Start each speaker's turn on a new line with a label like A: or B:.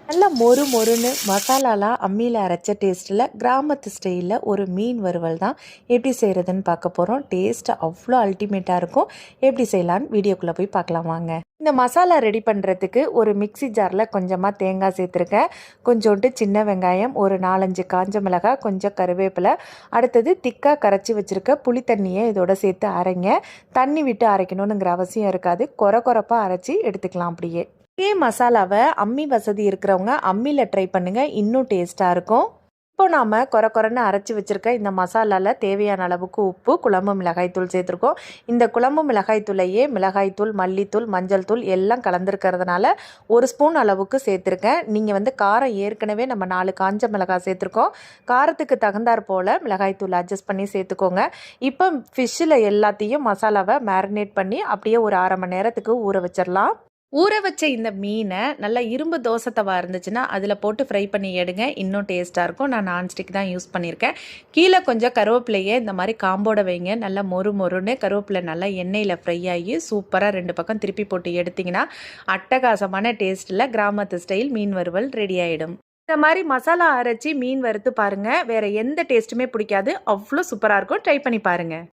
A: நல்லா மொறு மொறுன்னு மசாலாலாம் அம்மியில் அரைச்ச டேஸ்ட்டில் கிராமத்து ஸ்டைலில் ஒரு மீன் வறுவல் தான் எப்படி செய்கிறதுன்னு பார்க்க போகிறோம். டேஸ்ட்டு அவ்வளோ அல்டிமேட்டாக இருக்கும். எப்படி செய்யலான்னு வீடியோக்குள்ளே போய் பார்க்கலாம் வாங்க. இந்த மசாலா ரெடி பண்ணுறதுக்கு ஒரு மிக்சி ஜாரில் கொஞ்சமாக தேங்காய் சேர்த்துருக்கேன், கொஞ்சோண்டு சின்ன வெங்காயம், ஒரு 4-5 காஞ்ச மிளகாய், கொஞ்சம் கருவேப்பிலை, அடுத்தது திக்காக கரைச்சி வச்சுருக்க புளி தண்ணியை இதோட சேர்த்து அரைங்க. தண்ணி விட்டு அரைக்கணுங்கிற அவசியம் இருக்காது, கொரப்பாக அரைச்சி எடுத்துக்கலாம். அப்படியே இதே மசாலாவை அம்மி வசதி இருக்கிறவங்க அம்மியில் ட்ரை பண்ணுங்கள், இன்னும் டேஸ்ட்டாக இருக்கும். இப்போ நாம் கொரன்னு அரைச்சி வச்சுருக்க இந்த மசாலாவில் தேவையான அளவுக்கு உப்பு, குழம்பு மிளகாய்த்தூள் சேர்த்துருக்கோம். இந்த குழம்பு மிளகாய்த்தூளையே மிளகாய்த்தூள், மல்லித்தூள், மஞ்சள் தூள் எல்லாம் கலந்துருக்கிறதுனால 1 ஸ்பூன் அளவுக்கு சேர்த்துருக்கேன். நீங்கள் காரம் ஏற்கனவே நம்ம 4 காஞ்ச மிளகாய் சேர்த்துருக்கோம். காரத்துக்கு தகுந்தாற் போல் மிளகாய்த்தூள் அட்ஜஸ்ட் பண்ணி சேர்த்துக்கோங்க. இப்போ ஃபிஷ்ஷில் எல்லாத்தையும் மசாலாவை மேரினேட் பண்ணி அப்படியே ஒரு 1/2 மணி நேரத்துக்கு ஊற வச்சிடலாம். ஊற வச்ச இந்த மீனை நல்லா இரும்பு தோசை தவா இருந்துச்சுன்னா அதில் போட்டு ஃப்ரை பண்ணி எடுங்க, இன்னும் டேஸ்ட்டாக இருக்கும். நான் நான்ஸ்டிக் தான் யூஸ் பண்ணியிருக்கேன். கீழே கொஞ்சம் கருவேப்பிலையே இந்த மாதிரி காம்போட வைங்க. நல்லா மொறுன்னு கருவேப்பிலை நல்லா எண்ணெயில் ஃப்ரை ஆகி சூப்பராக 2 பக்கம் திருப்பி போட்டு எடுத்திங்கன்னா அட்டகாசமான டேஸ்ட்டில் கிராமத்து ஸ்டைல் மீன் வறுவல் ரெடி ஆகிடும். இந்த மாதிரி மசாலா அரைச்சி மீன் வறுத்து பாருங்கள், வேறு எந்த டேஸ்ட்டுமே பிடிக்காது, அவ்வளோ சூப்பராக இருக்கும். ட்ரை பண்ணி பாருங்கள்.